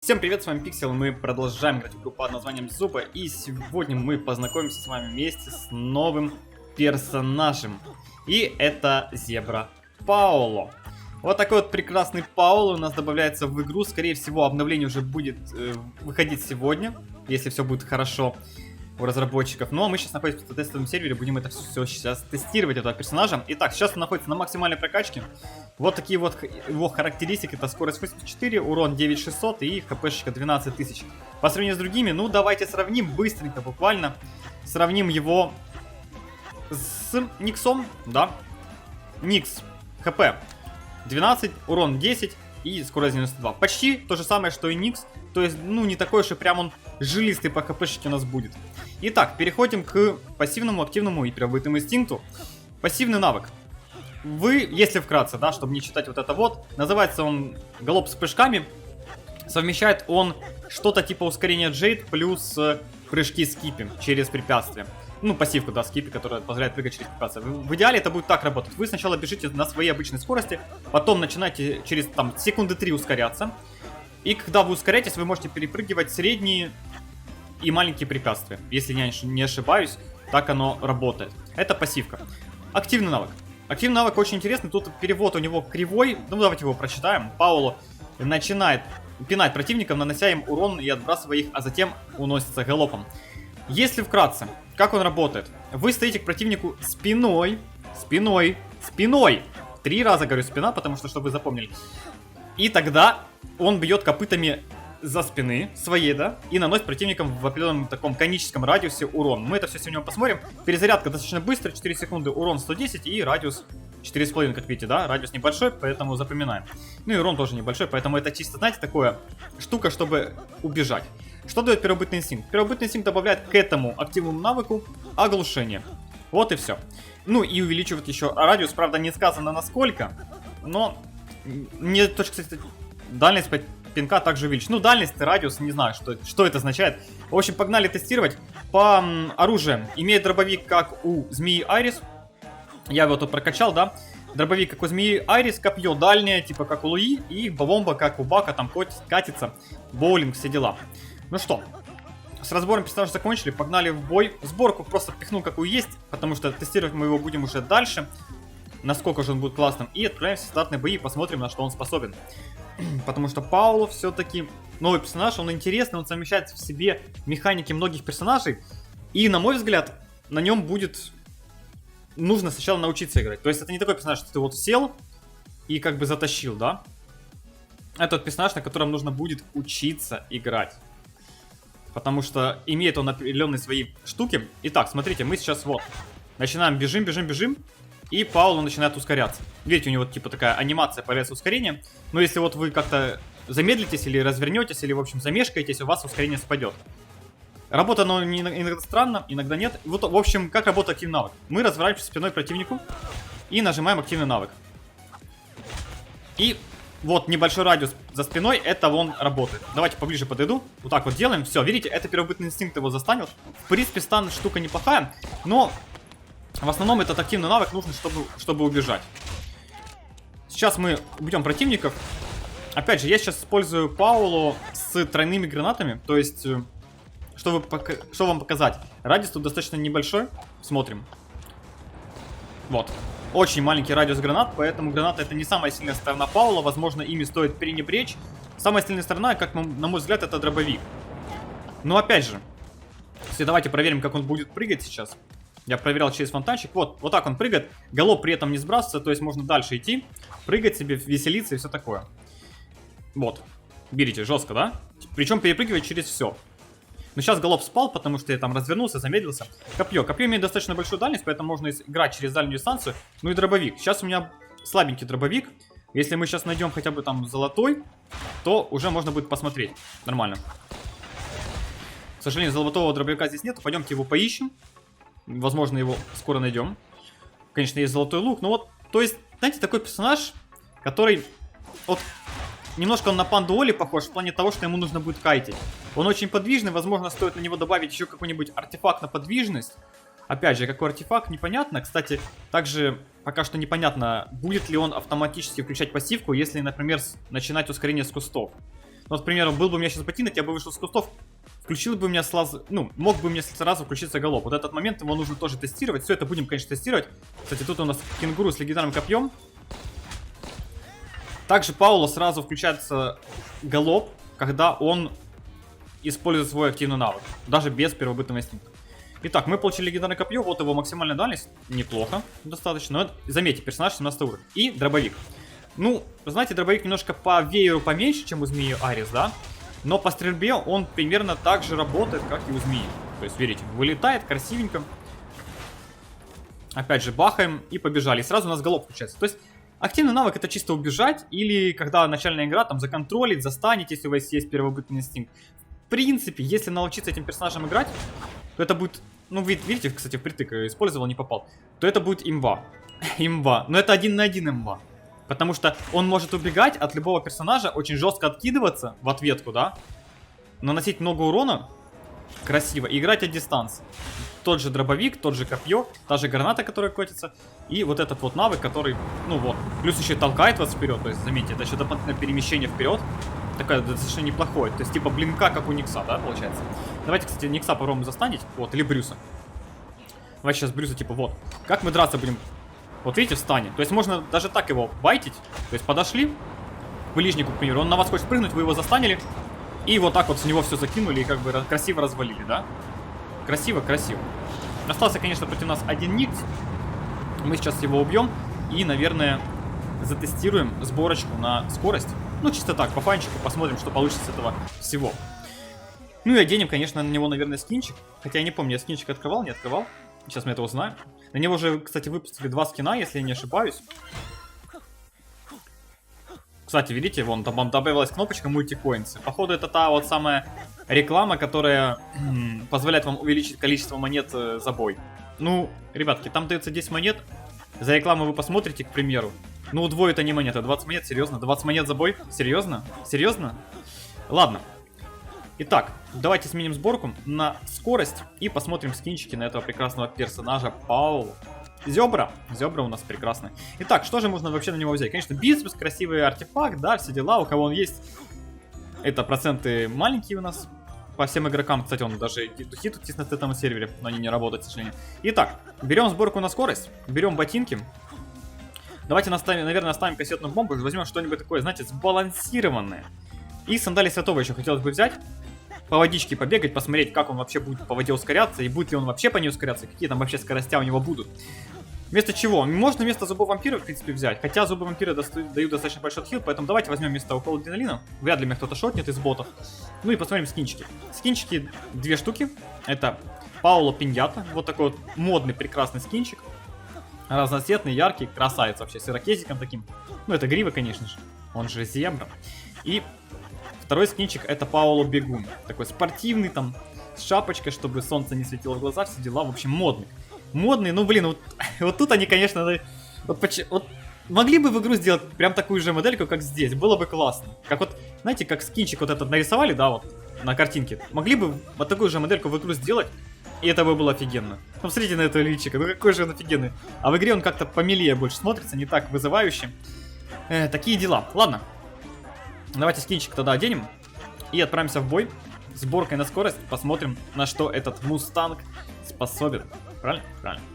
Всем привет, с вами Пиксел, мы продолжаем играть в игру под названием Зуба, и сегодня мы познакомимся с вами вместе с новым персонажем. И это зебра Паоло. Вот такой вот прекрасный Паоло у нас добавляется в игру, скорее всего обновление уже будет выходить сегодня, если все будет хорошо у разработчиков. Ну а мы сейчас находимся на тестовом сервере, будем это все сейчас тестировать, этого персонажа. Итак, сейчас он находится на максимальной прокачке. Вот такие вот его характеристики. Это скорость 84, урон 9600 и хпшечка 12000. По сравнению с другими, ну давайте сравним быстренько, буквально. Сравним его с Никсом, да. Никс, хп 12, урон 10 и скорость 92. Почти то же самое, что и Никс. То есть, ну, не такой уж и прям он жилистый по хпшечке у нас будет. Итак, переходим к пассивному, активному и первобытному инстинкту. Пассивный навык. Вы, если вкратце, да, чтобы не читать вот это вот, называется он галоп с прыжками. Совмещает он что-то типа ускорения Джейд плюс прыжки скипи через препятствия. Ну, пассивку, да, скипи, которая позволяет прыгать через препятствия. В идеале это будет так работать. Вы сначала бежите на своей обычной скорости, потом начинаете через, там, секунды 3 ускоряться. И когда вы ускоряетесь, вы можете перепрыгивать средние и маленькие препятствия. Если я не ошибаюсь, так оно работает. Это пассивка. Активный навык. Активный навык очень интересный. Тут перевод у него кривой. Ну, давайте его прочитаем. Паоло начинает пинать противников, нанося им урон и отбрасывая их, а затем уносится галопом. Если вкратце, как он работает? Вы стоите к противнику спиной. 3 раза говорю спина, потому что, чтобы вы запомнили. И тогда он бьет копытами за спины своей, да, и наносит противникам в определенном таком коническом радиусе урон. Мы это все сегодня посмотрим. Перезарядка достаточно быстрая, 4 секунды, урон 110 и радиус 4,5, как видите, да, радиус небольшой, поэтому запоминаем. Ну и урон тоже небольшой, поэтому это чисто, знаете, такое штука, чтобы убежать. Что дает первобытный инстинкт? Первобытный инстинкт добавляет к этому активному навыку оглушение. Вот и все. Ну и увеличивает еще радиус, правда не сказано насколько, но не точка, кстати, дальность пинка также увеличить. Ну, дальность, радиус, не знаю, что это означает. В общем, погнали тестировать. По оружию. Имеет дробовик, как у змеи Айрис. Я его тут прокачал, да. Дробовик, как у змеи Айрис. Копье дальнее, типа как у Луи. И бомба, как у Бака, там катится. Боулинг, все дела. Ну что, с разбором персонажа закончили. Погнали в бой. Сборку просто пихнул, какую есть. Потому что тестировать мы его будем уже дальше. Насколько же он будет классным. И отправимся в стартные бои и посмотрим, на что он способен. Потому что Паоло все-таки новый персонаж, он интересный, он совмещает в себе механики многих персонажей. И, на мой взгляд, на нем будет нужно сначала научиться играть. То есть это не такой персонаж, что ты вот сел и как бы затащил, да? Это тот персонаж, на котором нужно будет учиться играть. Потому что имеет он определенные свои штуки. Итак, смотрите, мы сейчас вот начинаем, бежим. И Паоло начинает ускоряться. Видите, у него типа такая анимация, появляется ускорение. Но если вот вы как-то замедлитесь или развернетесь, или в общем замешкаетесь, у вас ускорение спадет. Работа, оно иногда странно, иногда нет. Вот, в общем, как работает активный навык. Мы разворачиваемся спиной к противнику и нажимаем активный навык. И вот небольшой радиус за спиной, это он работает. Давайте поближе подойду. Вот так вот делаем. Все, видите, это первобытный инстинкт его застанет. В принципе, стан штука неплохая, но в основном этот активный навык нужен, чтобы убежать. Сейчас мы убьем противников. Опять же, я сейчас использую Паоло с тройными гранатами. То есть, что вам показать? Радиус тут достаточно небольшой. Смотрим. Вот. Очень маленький радиус гранат, поэтому граната это не самая сильная сторона Паоло. Возможно, ими стоит пренебречь. Самая сильная сторона, как на мой взгляд, это дробовик. Но опять же, если давайте проверим, как он будет прыгать сейчас. Я проверял через фонтанчик. Вот так он прыгает. Галоп при этом не сбрасывается, то есть можно дальше идти, прыгать себе, веселиться и все такое. Вот. Видите, жестко, да? Причем перепрыгивать через все. Но сейчас галоп спал, потому что я там развернулся, замедлился. Копье. Копье имеет достаточно большую дальность, поэтому можно играть через дальнюю дистанцию. Ну и дробовик. Сейчас у меня слабенький дробовик. Если мы сейчас найдем хотя бы там золотой, то уже можно будет посмотреть. Нормально. К сожалению, золотого дробовика здесь нет. Пойдемте его поищем. Возможно, его скоро найдем. Конечно, есть золотой лук. Но вот, то есть, знаете, такой персонаж, который... Вот, немножко он на Панду Оли похож в плане того, что ему нужно будет кайтить. Он очень подвижный. Возможно, стоит на него добавить еще какой-нибудь артефакт на подвижность. Опять же, какой артефакт, непонятно. Кстати, также пока что непонятно, будет ли он автоматически включать пассивку, если, например, начинать ускорение с кустов. Вот, к примеру, был бы у меня сейчас ботинок, я бы вышел с кустов, включил бы у меня сразу, ну, мог бы у меня сразу включиться галоп. Вот этот момент его нужно тоже тестировать. Все это будем, конечно, тестировать. Кстати, тут у нас кенгуру с легендарным копьем. Также Пауло сразу включается галоп, когда он использует свой активный навык, даже без первобытного инстинкта. Итак, мы получили легендарное копье, вот его максимальная дальность, неплохо, достаточно. Но, заметьте, персонаж 17 уровень. И дробовик. Ну, знаете, дробовик немножко по вееру поменьше, чем у змеи Арис, да? Но по стрельбе он примерно так же работает, как и у змеи. То есть, видите, вылетает красивенько. Опять же, бахаем и побежали. И сразу у нас галоп включается. То есть, активный навык это чисто убежать, или когда начальная игра там законтролить, застанить, если у вас есть первобытный инстинкт. В принципе, если научиться этим персонажем играть, то это будет, ну видите, кстати, впритык использовал, не попал, то это будет имба. Имба. Но это 1 на 1 имба. Потому что он может убегать от любого персонажа, очень жестко откидываться в ответку, да, наносить много урона, красиво, и играть от дистанции. Тот же дробовик, тот же копье, та же граната, которая котится, и вот этот вот навык, который, ну вот, плюс еще толкает вас вперед, то есть, заметьте, это еще дополнительное перемещение вперед, такое достаточно неплохое, то есть, типа блинка, как у Никса, да, получается. Давайте, кстати, Никса попробуем застанить, вот, или Брюса. Давайте сейчас Брюса, типа, вот, как мы драться будем, вот видите, в стане, то есть, можно даже так его байтить, то есть, подошли к ближнику, к примеру, он на вас хочет прыгнуть, вы его застанили, и вот так вот с него все закинули и как бы красиво развалили, да? Красиво, красиво. Остался, конечно, против нас один Никс. Мы сейчас его убьем и, наверное, затестируем сборочку на скорость. Ну, чисто так, по фанчику, посмотрим, что получится с этого всего. Ну и оденем, конечно, на него, наверное, скинчик. Хотя я не помню, я скинчик открывал, не открывал. Сейчас мы это узнаем. На него же, кстати, выпустили 2 скина, если я не ошибаюсь. Кстати, видите, вон там добавилась кнопочка мультикоинсы. Походу, это та вот самая реклама, которая позволяет вам увеличить количество монет за бой. Ну, ребятки, там дается 10 монет. За рекламу вы посмотрите, к примеру. Ну, удвоит они монеты. 20 монет, серьезно? 20 монет за бой? Серьезно? Серьезно? Ладно. Итак, давайте сменим сборку на скорость и посмотрим скинчики на этого прекрасного персонажа Пауло. Зебра. Зебра у нас прекрасный. Итак, что же можно вообще на него взять? Конечно, бицепс, красивый артефакт, да, все дела. У кого он есть, это проценты маленькие у нас. По всем игрокам, кстати, он даже духи тут есть на этом сервере, но они не работают, к сожалению. Итак, берем сборку на скорость, берем ботинки. Давайте, наверное, оставим кассетную бомбу, возьмем что-нибудь такое, знаете, сбалансированное. И сандали святого еще хотелось бы взять. По водичке побегать, посмотреть, как он вообще будет по воде ускоряться, и будет ли он вообще по ней ускоряться, какие там вообще скоростя у него будут. Вместо чего? Можно вместо зубов вампира, в принципе, взять. Хотя зубы вампира дают достаточно большой хил, поэтому давайте возьмем вместо укола адреналина. Вряд ли меня кто-то шотнет из ботов. Ну и посмотрим скинчики. Скинчики 2 штуки. Это Пауло Пиньята. Вот такой вот модный, прекрасный скинчик. Разноцветный, яркий, красавец вообще, с ирокезиком таким. Ну это грива, конечно же. Он же зебра. И второй скинчик это Пауло Бегун. Такой спортивный там, с шапочкой, чтобы солнце не светило в глаза, все дела. В общем, модный. Модный, ну блин, вот тут они, конечно, вот могли бы в игру сделать прям такую же модельку, как здесь, было бы классно. Как вот, знаете, как скинчик вот этот нарисовали, да, вот, на картинке. Могли бы вот такую же модельку в игру сделать, и это бы было офигенно. Ну, посмотрите на этого личика, ну какой же он офигенный. А в игре он как-то помилее больше смотрится, не так вызывающе. Такие дела. Ладно, давайте скинчик тогда оденем и отправимся в бой. Сборкой на скорость, посмотрим, на что этот мустанг способен. Правильно? Правильно.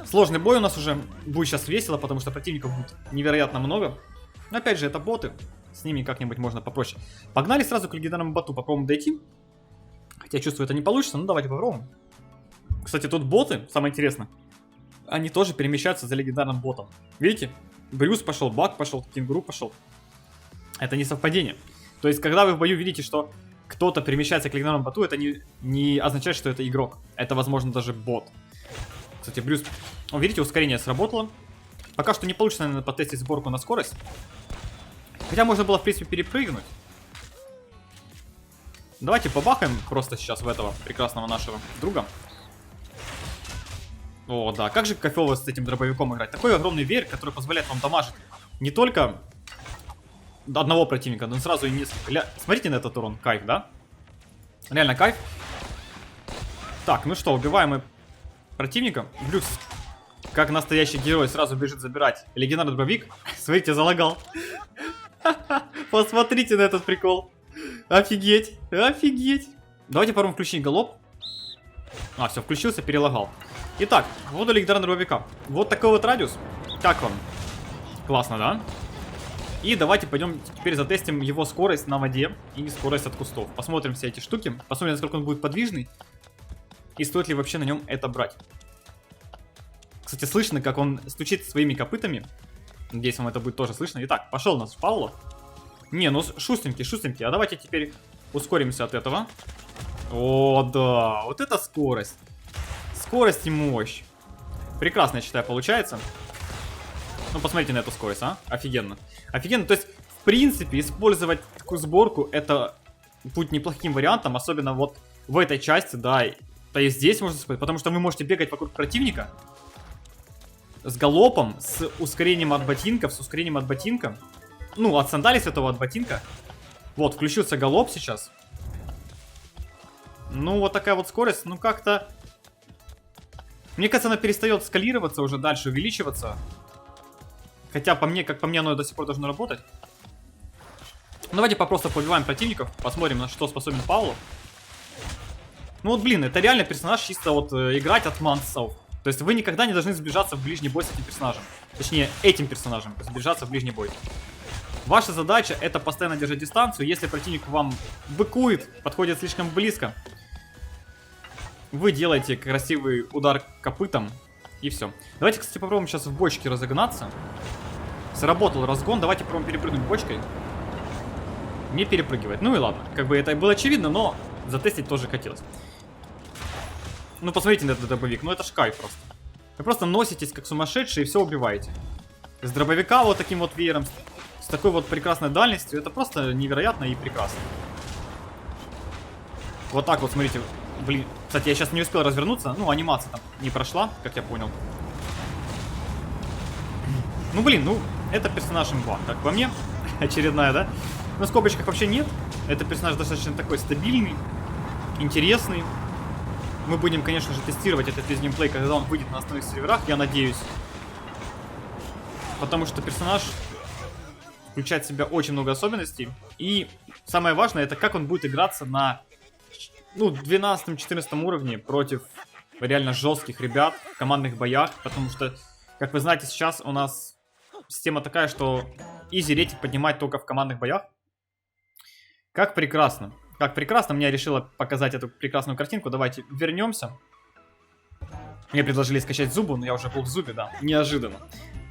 Сложный бой у нас уже. Будет сейчас весело, потому что противников будет невероятно много. Но опять же, это боты. С ними как-нибудь можно попроще. Погнали сразу к легендарному боту. Попробуем дойти. Хотя чувствую, это не получится. Ну давайте попробуем. Кстати, тут боты, самое интересное, они тоже перемещаются за легендарным ботом. Видите? Брюс пошел, Бак пошел, Кенгуру пошел. Это не совпадение. То есть, когда вы в бою видите, что кто-то перемещается к легендарному боту, это не означает, что это игрок. Это, возможно, даже бот. Кстати, Брюс... О, видите, ускорение сработало. Пока что не получится, наверное, потестить сборку на скорость. Хотя можно было, в принципе, перепрыгнуть. Давайте побахаем просто сейчас в этого прекрасного нашего друга. О, да, как же кайфово с этим дробовиком играть. Такой огромный веер, который позволяет вам дамажить не только одного противника, но сразу и несколько. Смотрите на этот урон, кайф, да? Реально кайф. Так, ну что, убиваем мы противника. Брюс, как настоящий герой, сразу бежит забирать легендарный дробовик. Смотрите, залагал. Посмотрите на этот прикол. Офигеть, офигеть. Давайте попробуем включить галоп. А, все, включился, перелагал. Итак, вот легендарный дробовика. Вот такой вот радиус. Как вам? Классно, да? И давайте пойдем теперь затестим его скорость на воде и скорость от кустов. Посмотрим все эти штуки. Посмотрим, насколько он будет подвижный. И стоит ли вообще на нем это брать. Кстати, слышно, как он стучит своими копытами. Надеюсь, вам это будет тоже слышно. Итак, пошел у нас Пауло. Не, ну шустренький, шустренький. А давайте теперь ускоримся от этого. О, да, вот это скорость. Скорость и мощь. Прекрасно, я считаю, получается. Ну, посмотрите на эту скорость, а? Офигенно. Офигенно, то есть, в принципе, использовать такую сборку, это будет неплохим вариантом, особенно вот в этой части, да, то есть здесь можно использовать, потому что вы можете бегать вокруг противника с галопом, с ускорением от ботинков, с ускорением от ботинка. Ну, от сандалий этого от ботинка. Вот, включился галоп сейчас. Ну, вот такая вот скорость, ну, как-то... Мне кажется, она перестает скалироваться уже дальше, увеличиваться. Хотя, по мне, как по мне, оно до сих пор должно работать. Ну, давайте просто побиваем противников, посмотрим, на что способен Пауло. Ну вот, блин, это реально персонаж чисто вот играть от мансов. То есть вы никогда не должны сближаться в ближний бой с этим персонажем. Точнее, этим персонажем, сближаться в ближний бой. Ваша задача это постоянно держать дистанцию. Если противник вам быкует, подходит слишком близко, вы делаете красивый удар копытом. И все. Давайте, кстати, попробуем сейчас в бочке разогнаться. Сработал разгон. Давайте попробуем перепрыгнуть бочкой. Не перепрыгивает. Ну и ладно. Как бы это было очевидно, но затестить тоже хотелось. Ну, посмотрите на этот дробовик. Ну, это ж кайф просто. Вы просто носитесь как сумасшедшие и все убиваете. С дробовика вот таким вот веером, с такой вот прекрасной дальностью. Это просто невероятно и прекрасно. Вот так вот, смотрите. Блин, кстати, я сейчас не успел развернуться. Ну, анимация там не прошла, как я понял. Ну, блин, ну, это персонаж имба, как по мне. Очередная, да? На скобочках вообще нет. Это персонаж достаточно такой стабильный, интересный. Мы будем, конечно же, тестировать этот весь геймплей, когда он выйдет на основных серверах, я надеюсь. Потому что персонаж включает в себя очень много особенностей. И самое важное, это как он будет играться на... Ну, 12-14 уровне против реально жестких ребят в командных боях. Потому что, как вы знаете, сейчас у нас система такая, что изи рейтинг поднимать только в командных боях. Как прекрасно. Как прекрасно. Мне решила показать эту прекрасную картинку. Давайте вернемся. Мне предложили скачать Зубу, но я уже был в Зубе, да. Неожиданно.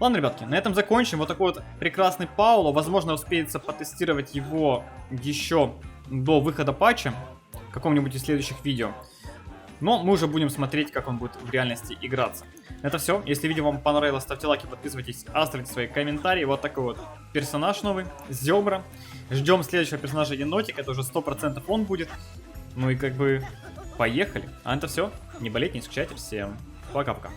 Ладно, ребятки, на этом закончим. Вот такой вот прекрасный Пауло. Возможно, успеется потестировать его еще до выхода патча. В каком-нибудь из следующих видео. Но мы уже будем смотреть, как он будет в реальности играться. Это все. Если видео вам понравилось, ставьте лайки, подписывайтесь, оставьте свои комментарии. Вот такой вот персонаж новый, Зебра. Ждем следующего персонажа Енотик, это уже 100% он будет. Ну и как бы поехали. А это все. Не болейте, не скучайте. Всем пока-пока.